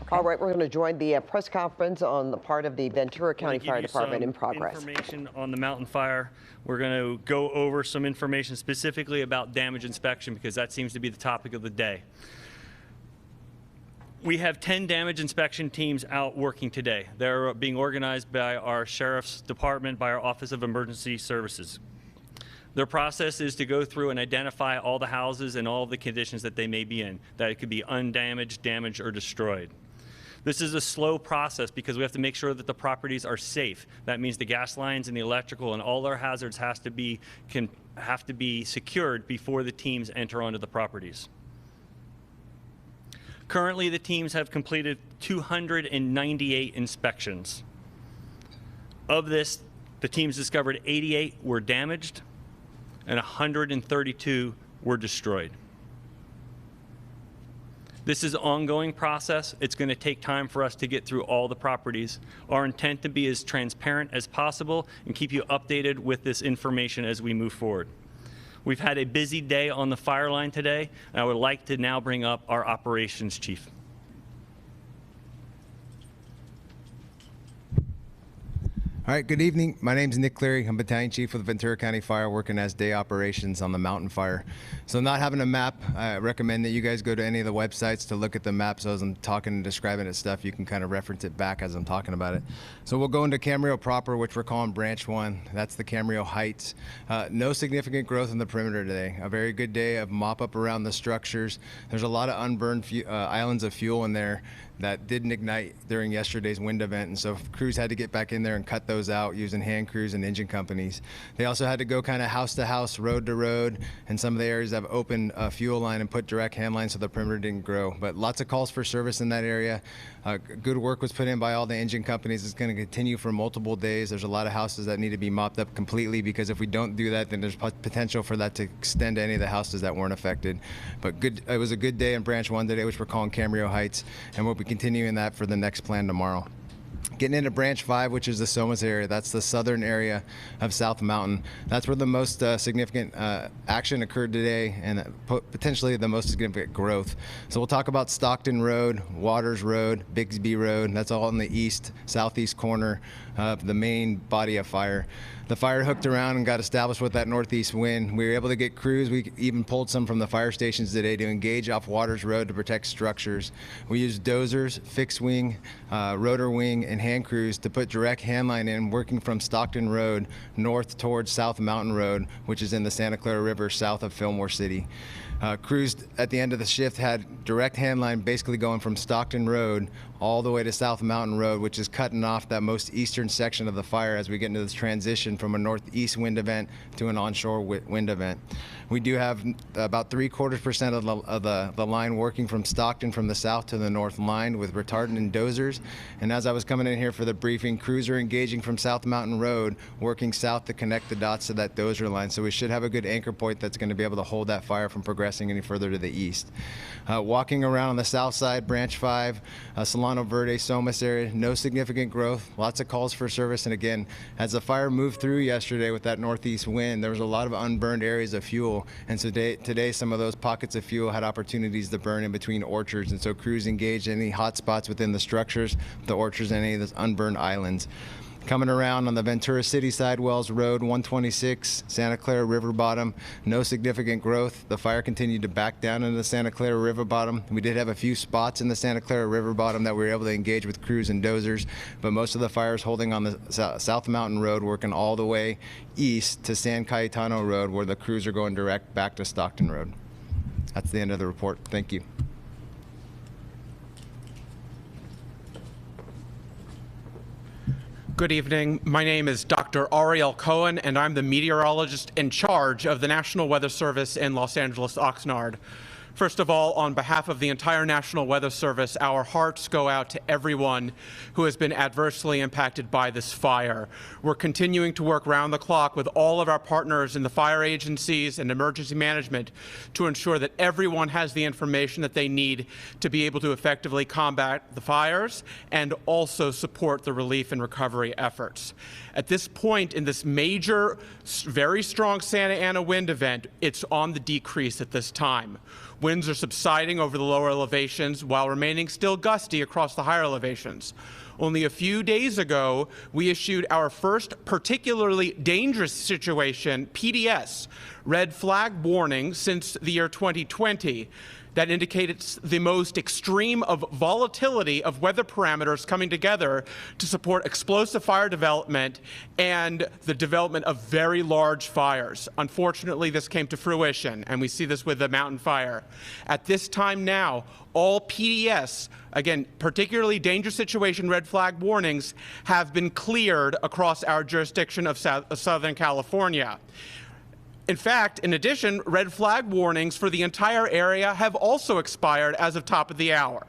Okay. All right, we're going to join the press conference on the part of the Ventura County Fire Department in progress. Information on the mountain fire. We're going to go over some information specifically about damage inspection because that seems to be the topic of the day. We have 10 damage inspection teams out working today. They're being organized by our Sheriff's Department, by our Office of Emergency Services. Their process is to go through and identify all the houses and all the conditions that they may be in, that it could be undamaged, damaged, or destroyed. This is a slow process because we have to make sure that the properties are safe. That means the gas lines and the electrical and all our hazards have to be secured before the teams enter onto the properties. Currently, the teams have completed 298 inspections. Of this, the teams discovered 88 were damaged and 132 were destroyed. This is an ongoing process. It's going to take time for us to get through all the properties. Our intent to be as transparent as possible and keep you updated with this information as we move forward. We've had a busy day on the fire line today, and I would like to now bring up our operations chief. All right, good evening. My name is Nick Cleary. I'm Battalion Chief with Ventura County Fire, working as day operations on the mountain fire. So not having a map, I recommend that you guys go to any of the websites to look at the map. So as I'm talking and describing it stuff, you can kind of reference it back as I'm talking about it. So we'll go into Camarillo proper, which we're calling Branch 1. That's the Camarillo Heights. No significant growth in the perimeter today. A very good day of mop up around the structures. There's a lot of unburned islands of fuel in there that didn't ignite during yesterday's wind event, and so crews had to get back in there and cut those out using hand crews and engine companies. They also had to go kind of house to house, road to road, and some of the areas have opened a fuel line and put direct hand lines so the perimeter didn't grow. But lots of calls for service in that area. Good work was put in by all the engine companies. It's going to continue for multiple days. There's a lot of houses that need to be mopped up completely because if we don't do that, then there's potential for that to extend to any of the houses that weren't affected. But good, it was a good day in Branch 1 today, which we're calling Camarillo Heights, and we'll be continuing that for the next plan tomorrow. Getting into Branch 5, which is the Somas area, that's the southern area of South Mountain. That's where the most significant action occurred today and potentially the most significant growth. So we'll talk about Stockton Road, Waters Road, Bigsby Road. That's all in the east, southeast corner of the main body of fire. The fire hooked around and got established with that northeast wind. We were able to get crews. We even pulled some from the fire stations today to engage off Waters Road to protect structures. We used dozers, fixed wing, rotor wing, and hand crews to put direct hand line in, working from Stockton Road north towards South Mountain Road, which is in the Santa Clara River south of Fillmore City. Crews at the end of the shift had direct hand line basically going from Stockton Road all the way to South Mountain Road, which is cutting off that most eastern section of the fire as we get into this transition from a northeast wind event to an onshore wind event. We do have about 3/4% of the line working from Stockton from the south to the north line with retardant and dozers. And as I was coming in here for the briefing, crews are engaging from South Mountain Road, working south to connect the dots to that dozer line. So we should have a good anchor point that's going to be able to hold that fire from progressing any further to the east. Walking around on the south side, Branch 5, Solano Verde, Somas area, no significant growth, lots of calls for service. And again, as the fire moved through yesterday with that northeast wind, there was a lot of unburned areas of fuel. And so today some of those pockets of fuel had opportunities to burn in between orchards. And so crews engaged in any hot spots within the structures, the orchards, and any of those unburned islands. Coming around on the Ventura City side, Wells Road, 126, Santa Clara River bottom, no significant growth. The fire continued to back down into the Santa Clara River bottom. We did have a few spots in the Santa Clara River bottom that we were able to engage with crews and dozers, but most of the fire is holding on the South Mountain Road, working all the way east to San Cayetano Road, where the crews are going direct back to Stockton Road. That's the end of the report. Thank you. Good evening. My name is Dr. Ariel Cohen, and I'm the meteorologist in charge of the National Weather Service in Los Angeles, Oxnard. First of all, on behalf of the entire National Weather Service, our hearts go out to everyone who has been adversely impacted by this fire. We're continuing to work round the clock with all of our partners in the fire agencies and emergency management to ensure that everyone has the information that they need to be able to effectively combat the fires and also support the relief and recovery efforts. At this point in this major, very strong Santa Ana wind event, it's on the decrease at this time. Winds are subsiding over the lower elevations while remaining still gusty across the higher elevations. Only a few days ago, we issued our first particularly dangerous situation, PDS, red flag warning, since the year 2020. That indicates the most extreme of volatility of weather parameters coming together to support explosive fire development and the development of very large fires. Unfortunately, this came to fruition, and we see this with the mountain fire. At this time now, all PDS, again, particularly dangerous situation red flag warnings, have been cleared across our jurisdiction of Southern California. In fact, in addition, red flag warnings for the entire area have also expired as of top of the hour,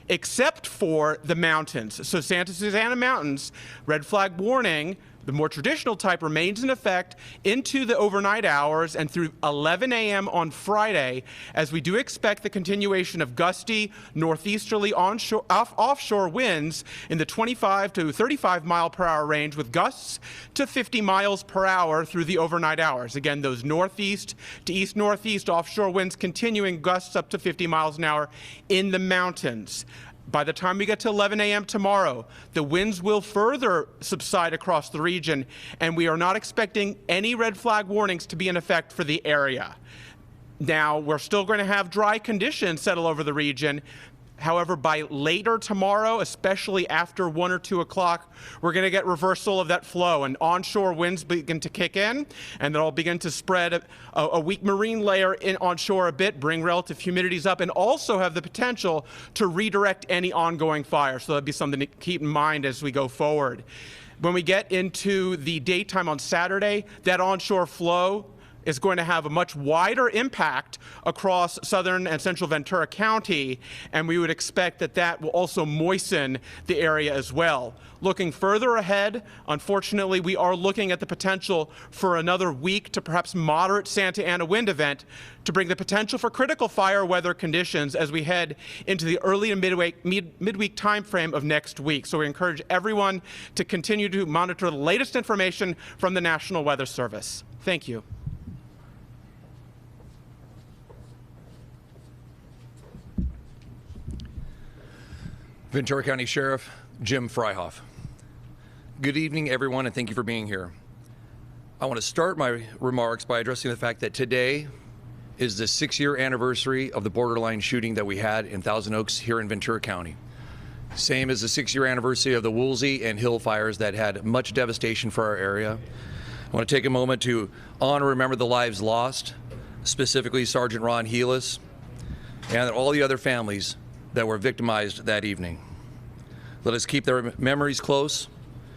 except for the mountains. So Santa Susana Mountains, red flag warning, the more traditional type, remains in effect into the overnight hours and through 11 a.m. on Friday, as we do expect the continuation of gusty northeasterly offshore winds in the 25 to 35 mile per hour range, with gusts to 50 miles per hour through the overnight hours. Again, those northeast to east northeast offshore winds continuing, gusts up to 50 miles an hour in the mountains. By the time we get to 11 a.m. tomorrow, the winds will further subside across the region, and we are not expecting any red flag warnings to be in effect for the area. Now, we're still going to have dry conditions settle over the region. However, by later tomorrow, especially after 1 or 2 o'clock, we're going to get reversal of that flow, and onshore winds begin to kick in, and they'll begin to spread a weak marine layer in onshore a bit, bring relative humidities up, and also have the potential to redirect any ongoing fire. So that'd be something to keep in mind as we go forward. When we get into the daytime on Saturday, that onshore flow is going to have a much wider impact across southern and central Ventura County, and we would expect that that will also moisten the area as well. Looking further ahead, unfortunately, we are looking at the potential for another weak to perhaps moderate Santa Ana wind event to bring the potential for critical fire weather conditions as we head into the early and midweek time frame of next week. So we encourage everyone to continue to monitor the latest information from the National Weather Service. Thank you. Ventura County Sheriff Jim Freihoff. Good evening, everyone, and thank you for being here. I want to start my remarks by addressing the fact that today is the 6-year anniversary of the borderline shooting that we had in Thousand Oaks here in Ventura County. Same as the 6-year anniversary of the Woolsey and Hill fires that had much devastation for our area. I want to take a moment to honor and remember the lives lost, specifically Sergeant Ron Heelis and all the other families that were victimized that evening. Let us keep their memories close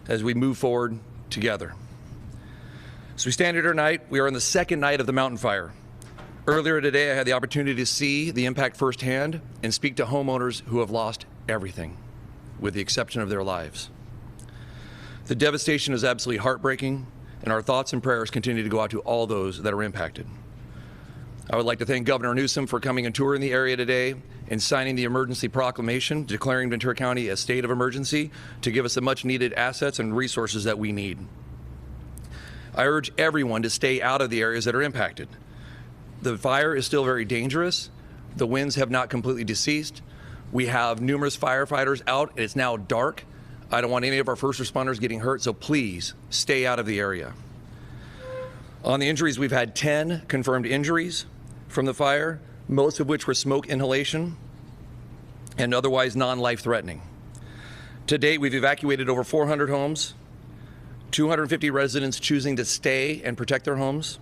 as we move forward together. As we stand here tonight, we are on the second night of the mountain fire. Earlier today, I had the opportunity to see the impact firsthand and speak to homeowners who have lost everything, with the exception of their lives. The devastation is absolutely heartbreaking, and our thoughts and prayers continue to go out to all those that are impacted. I would like to thank Governor Newsom for coming and touring the area today and signing the emergency proclamation declaring Ventura County a state of emergency to give us the much needed assets and resources that we need. I urge everyone to stay out of the areas that are impacted. The fire is still very dangerous. The winds have not completely deceased. We have numerous firefighters out, and it's now dark. I don't want any of our first responders getting hurt, so please stay out of the area. On the injuries, we've had 10 confirmed injuries from the fire, most of which were smoke inhalation and otherwise non-life-threatening. To date, we've evacuated over 400 homes, 250 residents choosing to stay and protect their homes,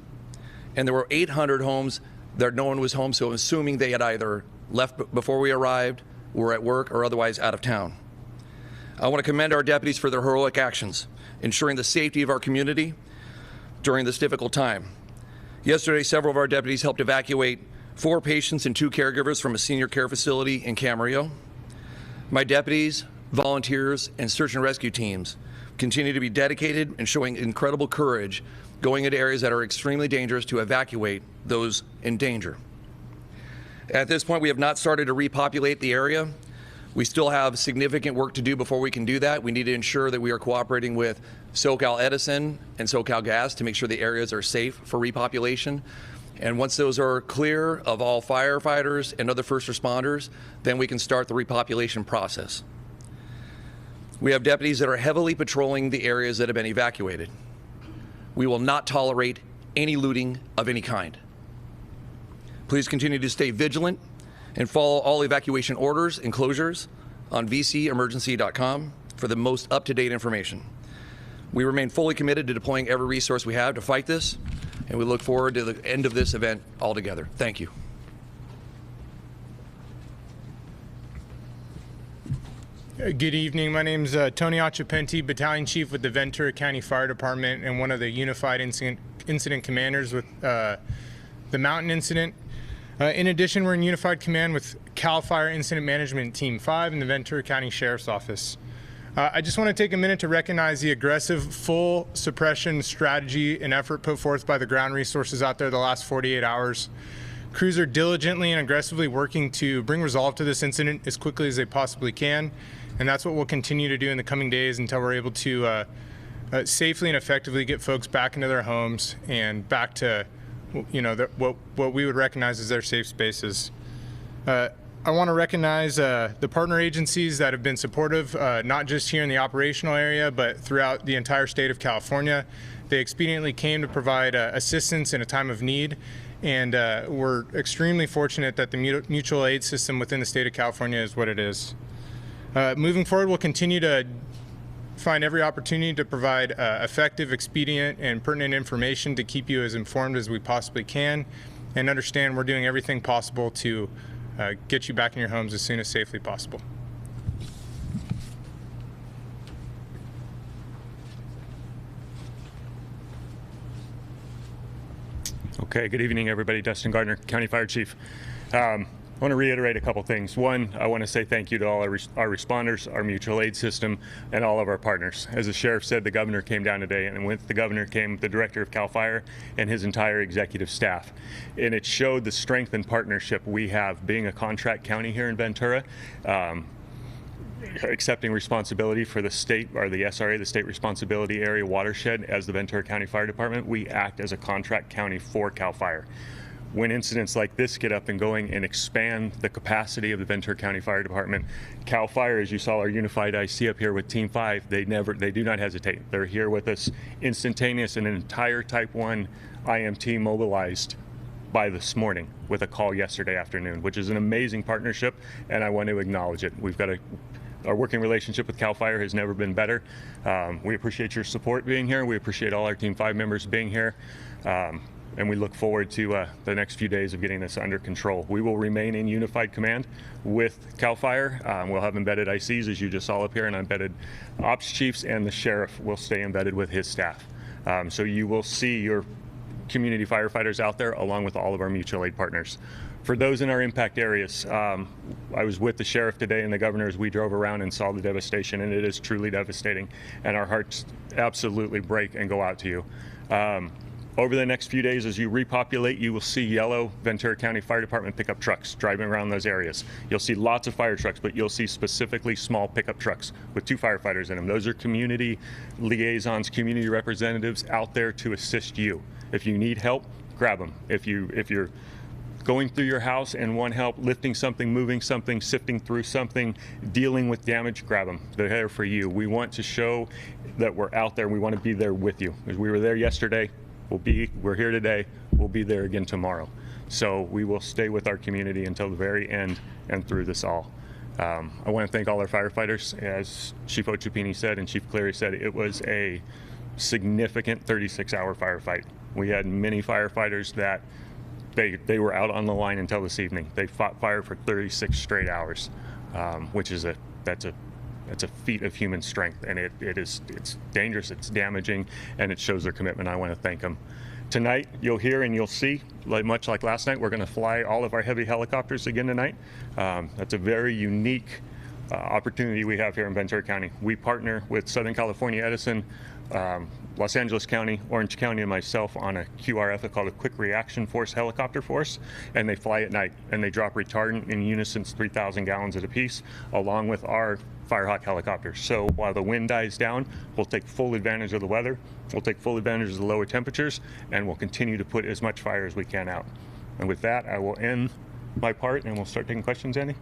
and there were 800 homes that no one was home, so I'm assuming they had either left before we arrived, were at work, or otherwise out of town. I want to commend our deputies for their heroic actions, ensuring the safety of our community during this difficult time. Yesterday, several of our deputies helped evacuate 4 patients and 2 caregivers from a senior care facility in Camarillo. My deputies, volunteers, and search and rescue teams continue to be dedicated and showing incredible courage going into areas that are extremely dangerous to evacuate those in danger. At this point, we have not started to repopulate the area. We still have significant work to do before we can do that. We need to ensure that we are cooperating with SoCal Edison and SoCal Gas to make sure the areas are safe for repopulation. And once those are clear of all firefighters and other first responders, then we can start the repopulation process. We have deputies that are heavily patrolling the areas that have been evacuated. We will not tolerate any looting of any kind. Please continue to stay vigilant and follow all evacuation orders and closures on vcemergency.com for the most up-to-date information. We remain fully committed to deploying every resource we have to fight this, and we look forward to the end of this event altogether. Thank you. Good evening. My name is Tony Achapenti, Battalion Chief with the Ventura County Fire Department and one of the Unified Incident Commanders with the Mountain Incident. In addition, we're in Unified Command with CAL FIRE Incident Management Team 5 in the Ventura County Sheriff's Office. I just want to take a minute to recognize the aggressive full suppression strategy and effort put forth by the ground resources out there the last 48 hours. Crews are diligently and aggressively working to bring resolve to this incident as quickly as they possibly can, and that's what we'll continue to do in the coming days until we're able to safely and effectively get folks back into their homes and back to, you know, what we would recognize as their safe spaces. I want to recognize the partner agencies that have been supportive, not just here in the operational area, but throughout the entire state of California. They expediently came to provide assistance in a time of need, and we're extremely fortunate that the mutual aid system within the state of California is what it is. Moving forward, we'll continue to find every opportunity to provide effective, expedient, and pertinent information to keep you as informed as we possibly can, and understand we're doing everything possible to get you back in your homes as soon as safely possible. Okay, good evening, everybody. Dustin Gardner, County Fire Chief. I want to reiterate a couple things. One, I want to say thank you to all our responders, our mutual aid system, and all of our partners. As the sheriff said, the governor came down today, and with the governor came the director of CAL FIRE and his entire executive staff. And it showed the strength and partnership we have being a contract county here in Ventura, accepting responsibility for the state, or the SRA, the State Responsibility Area Watershed, as the Ventura County Fire Department. We act as a contract county for CAL FIRE. When incidents like this get up and going and expand the capacity of the Ventura County Fire Department, CAL FIRE, as you saw our unified IC up here with Team 5, they do not hesitate. They're here with us instantaneous, and an entire Type 1 IMT mobilized by this morning with a call yesterday afternoon, which is an amazing partnership, and I want to acknowledge it. Our working relationship with CAL FIRE has never been better. We appreciate your support being here. We appreciate all our Team 5 members being here. And we look forward to the next few days of getting this under control. We will remain in unified command with CAL FIRE. We'll have embedded ICs, as you just saw up here, and embedded ops chiefs, and the sheriff will stay embedded with his staff. So you will see your community firefighters out there along with all of our mutual aid partners. For those in our impact areas, I was with the sheriff today and the governor as we drove around and saw the devastation, and it is truly devastating, and our hearts absolutely break and go out to you. Over the next few days, as you repopulate, you will see yellow Ventura County Fire Department pickup trucks driving around those areas. You'll see lots of fire trucks, but you'll see specifically small pickup trucks with 2 firefighters in them. Those are community liaisons, community representatives out there to assist you. If you need help, grab them. If you're going through your house and want help lifting something, moving something, sifting through something, dealing with damage, grab them. They're there for you. We want to show that we're out there. We want to be there with you. As we were there yesterday, we're here today, we'll be there again tomorrow. So we will stay with our community until the very end and through this all. I want to thank all our firefighters. As Chief Ochapini said and Chief Cleary said, it was a significant 36-hour firefight. We had many firefighters that they were out on the line until this evening. They fought fire for 36 straight hours, which is that's a feat of human strength, and it's dangerous, it's damaging, and it shows their commitment. I want to thank them. Tonight, you'll hear and you'll see, much like last night, we're going to fly all of our heavy helicopters again tonight. That's a very unique opportunity we have here in Ventura County. We partner with Southern California Edison, Los Angeles County, Orange County, and myself on a QRF called a Quick Reaction Force Helicopter Force, and they fly at night, and they drop retardant in unison 3,000 gallons at a piece, along with our Firehawk helicopters. So while the wind dies down, we'll take full advantage of the weather, we'll take full advantage of the lower temperatures, and we'll continue to put as much fire as we can out. And with that, I will end my part and we'll start taking questions, Andy.